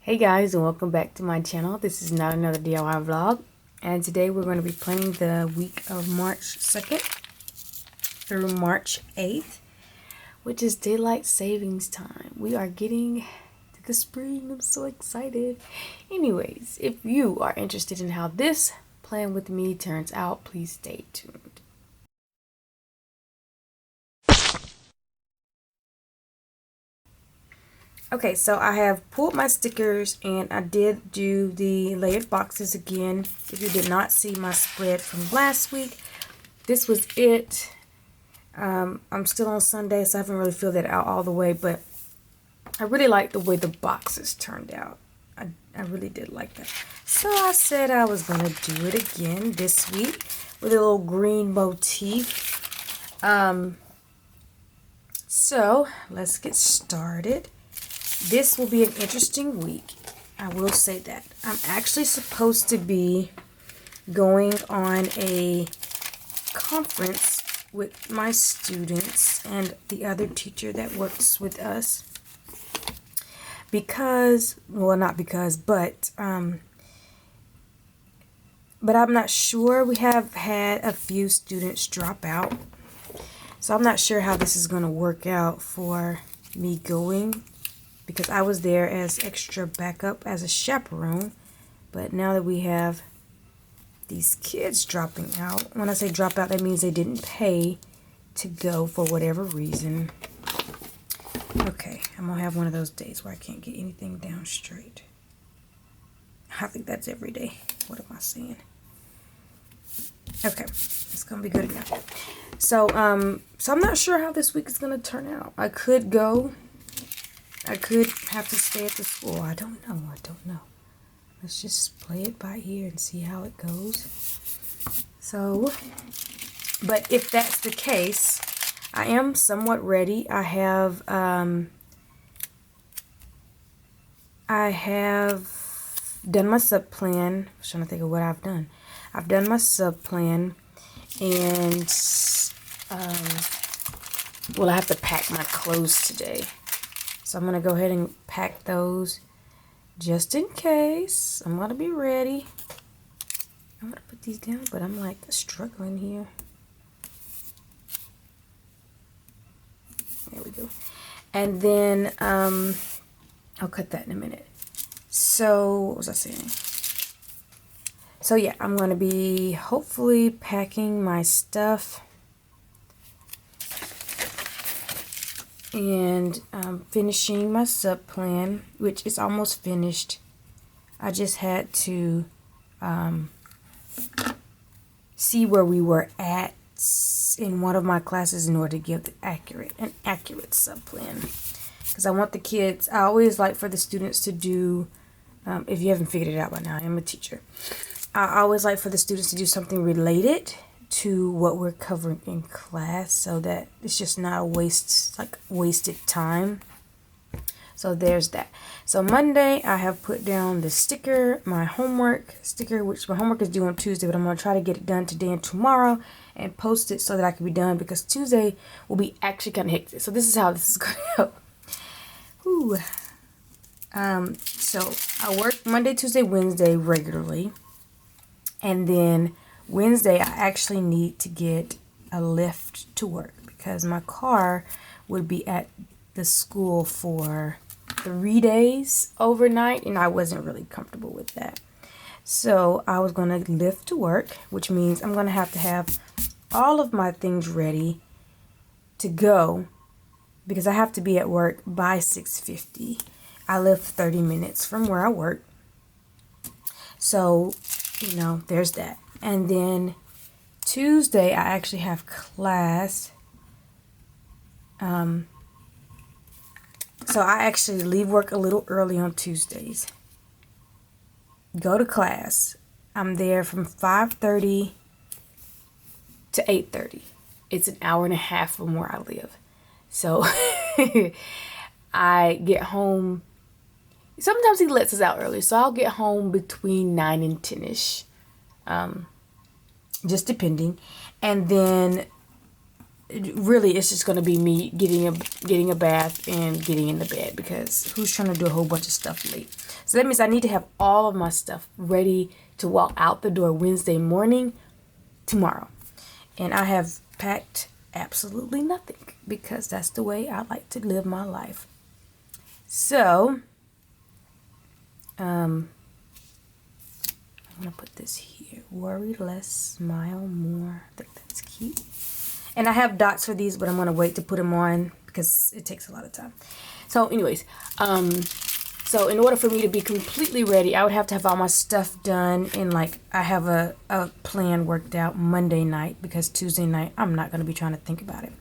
Hey guys, and welcome back to my channel. This is not another DIY vlog, and today we're going to be planning the week of March 2nd through March 8th, which is daylight savings time. We are getting to the spring. I'm so excited. Anyways, if you are interested in how this plan with me turns out, please stay tuned. Okay, so I have pulled my stickers and I did do the layered boxes again. If you did not see my spread from last week, this was it. I'm still on Sunday, so I haven't really filled that out all the way, but I really like the way the boxes turned out. I really did like that. So I said I was going to do it again this week with a little green motif. So let's get started. This will be an interesting week. I will say that. I'm actually supposed to be going on a conference with my students and the other teacher that works with us. Because, well, not because, but I'm not sure. We have had a few students drop out. So I'm not sure how this is going to work out for me going, because I was there as extra backup as a chaperone. But now that we have these kids dropping out, when I say drop out, that means they didn't pay to go for whatever reason. Okay, I'm gonna have one of those days where I can't get anything down straight. I think that's every day. What am I saying? Okay, it's gonna be good enough. So I'm not sure how this week is gonna turn out. I could go. I could have to stay at the school. I don't know. Let's just play it by ear and see how it goes. So, but if that's the case, I am somewhat ready. I have done my sub plan. I'm trying to think of what I've done. I've done my sub plan, and well, I have to pack my clothes today. So I'm going to go ahead and pack those just in case. I'm going to be ready. I'm going to put these down, but I'm like struggling here. There we go. And then I'll cut that in a minute. So what was I saying? So yeah, I'm going to be hopefully packing my stuff and finishing my sub plan, which is almost finished. I just had to see where we were at in one of my classes in order to give an accurate sub plan, because I want the kids, I always like for the students to do, if you haven't figured it out by now, I'm a teacher. I always like for the students to do something related to what we're covering in class, so that it's just not a wasted time. So there's that. So Monday I have put down the sticker, my homework sticker, which my homework is due on Tuesday, but I'm going to try to get it done today and tomorrow and post it so that I can be done, because Tuesday will be actually kind of hectic. So this is how this is going to go. Whew. So I work Monday, Tuesday, Wednesday regularly, and then Wednesday, I actually need to get a lift to work because my car would be at the school for 3 days overnight, and I wasn't really comfortable with that. So I was going to lift to work, which means I'm going to have all of my things ready to go, because I have to be at work by 6:50. I live 30 minutes from where I work. So, there's that. And then Tuesday, I actually have class. So I actually leave work a little early on Tuesdays. Go to class. I'm there from 5:30 to 8:30. It's an hour and a half from where I live. So I get home. Sometimes he lets us out early, so I'll get home between 9 and 10-ish. Just depending. And then really it's just going to be me getting a bath and getting in the bed, because who's trying to do a whole bunch of stuff late? So that means I need to have all of my stuff ready to walk out the door Wednesday morning tomorrow. And I have packed absolutely nothing, because that's the way I like to live my life. So I'm gonna put this here. Worry less, smile more. I think that's cute. And I have dots for these, but I'm gonna wait to put them on because it takes a lot of time. So anyways, so in order for me to be completely ready, I would have to have all my stuff done, and like I have a plan worked out Monday night, because Tuesday night I'm not gonna be trying to think about it.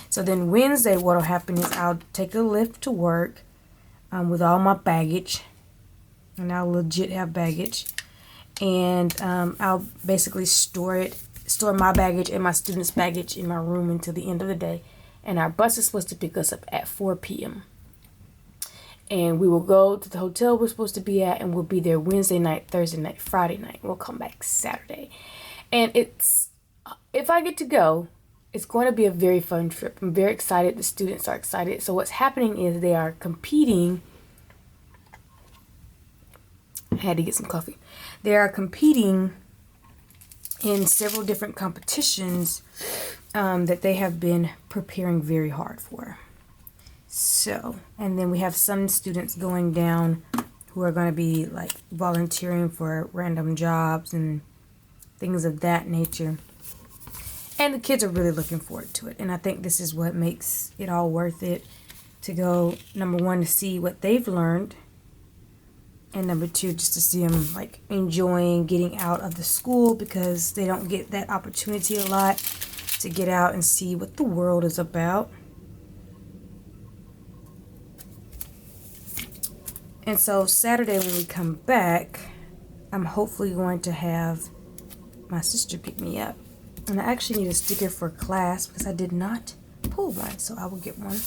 So then Wednesday, what'll happen is I'll take a lift to work with all my baggage, and I'll legit have baggage, and I'll basically store my baggage and my students' baggage in my room until the end of the day. And our bus is supposed to pick us up at 4 p.m. And we will go to the hotel we're supposed to be at, and we'll be there Wednesday night, Thursday night, Friday night. We'll come back Saturday. And if I get to go, it's going to be a very fun trip. I'm very excited. The students are excited. So what's happening is they are competing. I had to get some coffee. They are competing in several different competitions that they have been preparing very hard for. So, and then we have some students going down who are going to be like volunteering for random jobs and things of that nature. And the kids are really looking forward to it. And I think this is what makes it all worth it, to go, number one, to see what they've learned, and number two, just to see them like enjoying getting out of the school, because they don't get that opportunity a lot to get out and see what the world is about. And so Saturday when we come back, I'm hopefully going to have my sister pick me up. And I actually need a sticker for class, because I did not pull one, so I will get one.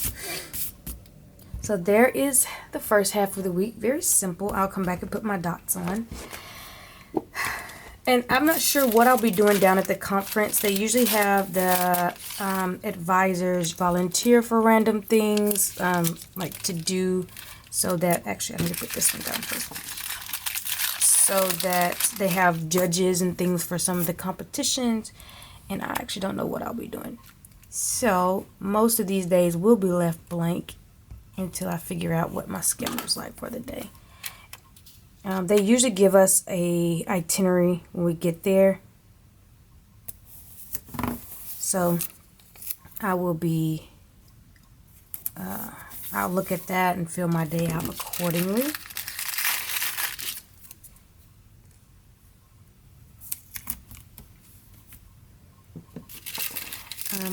So there is the first half of the week. Very simple. I'll come back and put my dots on. And I'm not sure what I'll be doing down at the conference. They usually have the advisors volunteer for random things, like to do, so that, actually I need to put this one down first. So that they have judges and things for some of the competitions. And I actually don't know what I'll be doing. So most of these days will be left blank until I figure out what my schedule is like for the day. They usually give us a itinerary when we get there. So I will be, I'll look at that and fill my day out accordingly.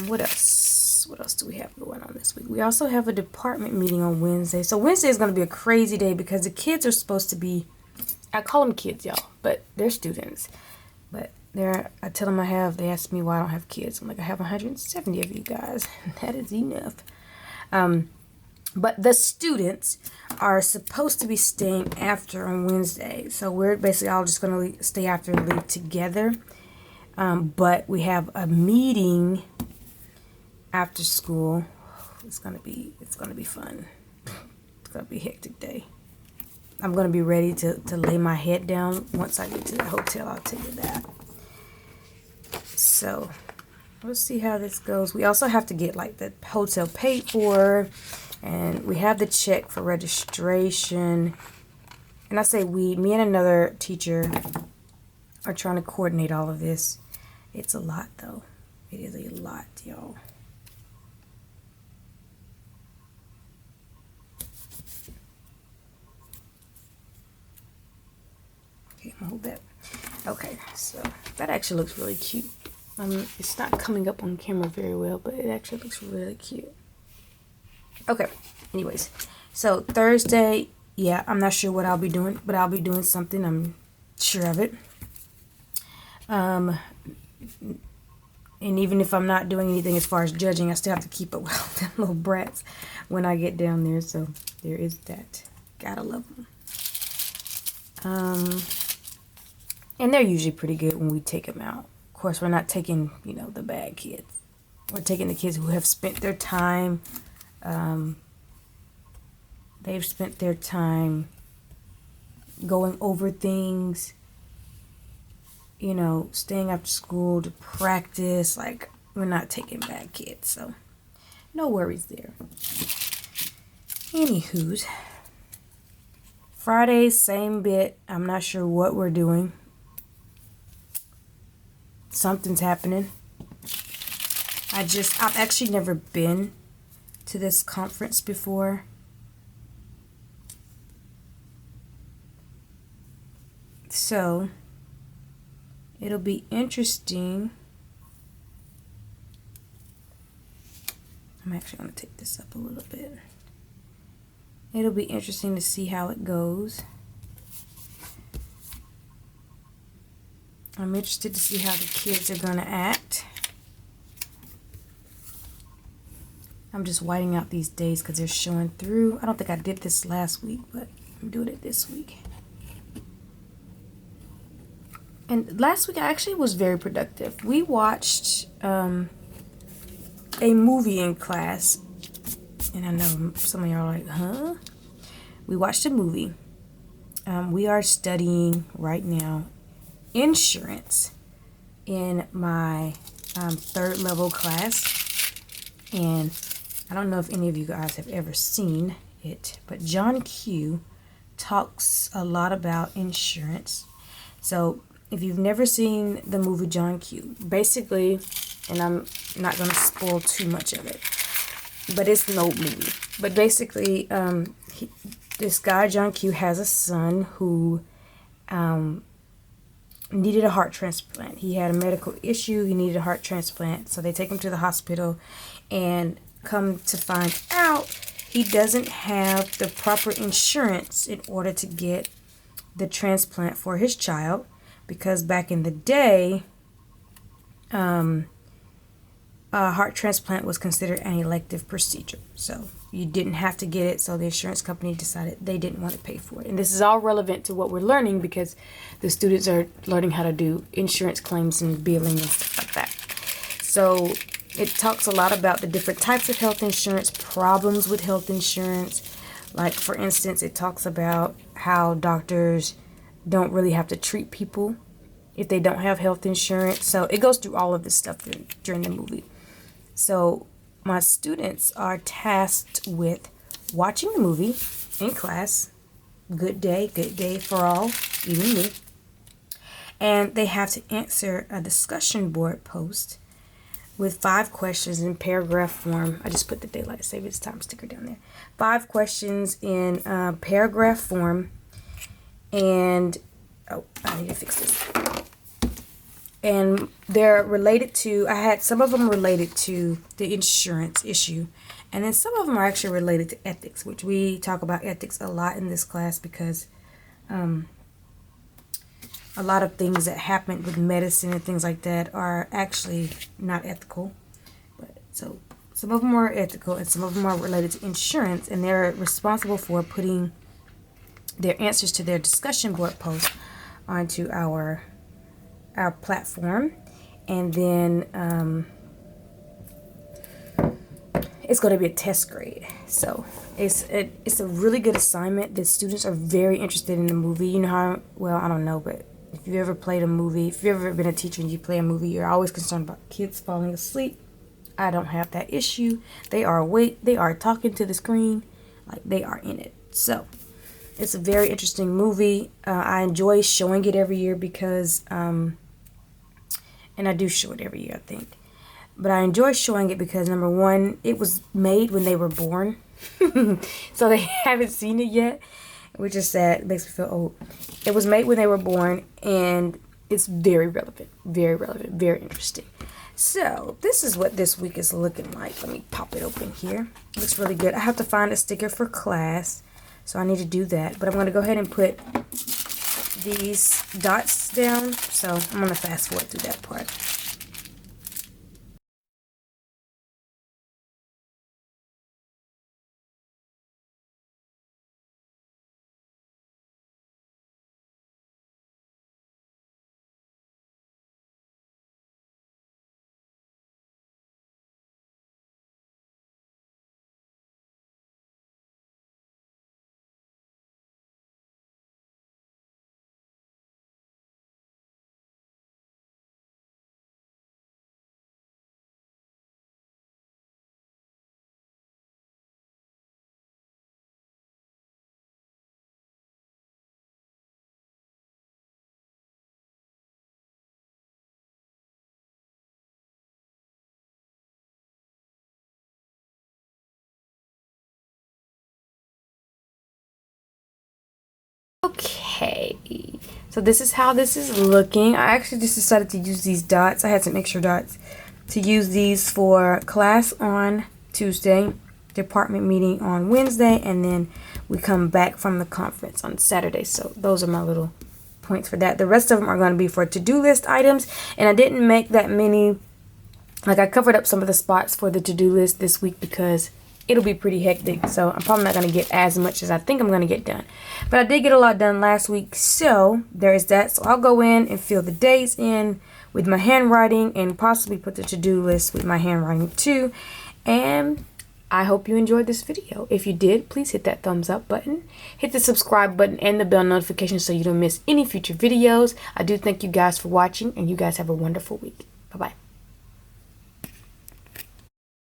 What else? What else do we have going on this week? We also have a department meeting on Wednesday. So Wednesday is going to be a crazy day, because the kids are supposed to be, I call them kids, y'all, but they're students. But I tell them they ask me why I don't have kids. I'm like, I have 170 of you guys. That is enough. But the students are supposed to be staying after on Wednesday. So we're basically all just going to stay after and leave together. But we have a meeting after school. It's gonna be fun. It's gonna be a hectic day. I'm gonna be ready to lay my head down once I get to the hotel. I'll tell you that. So we'll see how this goes. We also have to get like the hotel paid for, and we have the check for registration. And I say me and another teacher are trying to coordinate all of this. It's a lot though. It is a lot, y'all. Okay, hold that. Okay, so that actually looks really cute. It's not coming up on camera very well, but it actually looks really cute. Okay, anyways, so Thursday, yeah, I'm not sure what I'll be doing, but I'll be doing something. I'm sure of it. And even if I'm not doing anything as far as judging, I still have to keep up with them little brats when I get down there. So there is that. Gotta love them. And they're usually pretty good when we take them out. Of course, we're not taking, the bad kids. We're taking the kids who have spent their time, they've spent their time going over things, you know, staying after school to practice. Like, we're not taking bad kids, so no worries there. Anywho's, Friday, same bit. I'm not sure what we're doing. Something's happening. I've actually never been to this conference before. So, it'll be interesting. I'm actually going to take this up a little bit. It'll be interesting to see how it goes. I'm interested to see how the kids are going to act. I'm just whiting out these days because they're showing through. I don't think I did this last week, but I'm doing it this week. And last week I actually was very productive. We watched a movie in class. And I know some of y'all are like, huh? We watched a movie. We are studying right now insurance in my third level class. And I don't know if any of you guys have ever seen it, but John Q talks a lot about insurance. So if you've never seen the movie John Q, basically, and I'm not going to spoil too much of it, but it's an old movie. But basically, this guy, John Q, has a son who needed a heart transplant. He had a medical issue. He needed a heart transplant. So they take him to the hospital, and come to find out he doesn't have the proper insurance in order to get the transplant for his child, because back in the day, a heart transplant was considered an elective procedure. So you didn't have to get it, so the insurance company decided they didn't want to pay for it. And this is all relevant to what we're learning because the students are learning how to do insurance claims and billing and stuff like that. So it talks a lot about the different types of health insurance, problems with health insurance. Like, for instance, it talks about how doctors don't really have to treat people if they don't have health insurance. So it goes through all of this stuff during the movie. So my students are tasked with watching the movie in class. Good day for all, even me. And they have to answer a discussion board post with 5 questions in paragraph form. I just put the daylight savings time sticker down there. 5 questions in paragraph form. And, oh, I need to fix this. And they're related to, I had some of them related to the insurance issue. And then some of them are actually related to ethics, which we talk about ethics a lot in this class because a lot of things that happen with medicine and things like that are actually not ethical. But so some of them are ethical and some of them are related to insurance, and they're responsible for putting their answers to their discussion board post onto our platform. And then it's going to be a test grade. So it's a really good assignment. The students are very interested in the movie. You know how, well, I don't know, but if you've ever played a movie, if you've ever been a teacher and you play a movie, you're always concerned about kids falling asleep. I don't have that issue. They are awake. They are talking to the screen. Like, they are in it. So it's a very interesting movie. I enjoy showing it every year because, and I do show it every year, I think. But I enjoy showing it because, number one, it was made when they were born. So they haven't seen it yet, which is sad. It makes me feel old. It was made when they were born, and it's very relevant, very interesting. So this is what this week is looking like. Let me pop it open here. It looks really good. I have to find a sticker for class, so I need to do that. But I'm going to go ahead and put these dots down. So I'm going to fast forward through that part. Okay, so this is how this is looking. I actually just decided to use these dots. I had some extra dots to use these for class on Tuesday, department meeting on Wednesday, and then we come back from the conference on Saturday. So those are my little points for that. The rest of them are going to be for to-do list items, and I didn't make that many. Like, I covered up some of the spots for the to-do list this week because it'll be pretty hectic, so I'm probably not going to get as much as I think I'm going to get done. But I did get a lot done last week, so there's that. So I'll go in and fill the days in with my handwriting and possibly put the to-do list with my handwriting too. And I hope you enjoyed this video. If you did, please hit that thumbs up button, hit the subscribe button and the bell notification so you don't miss any future videos. I do thank you guys for watching, and you guys have a wonderful week. Bye-bye.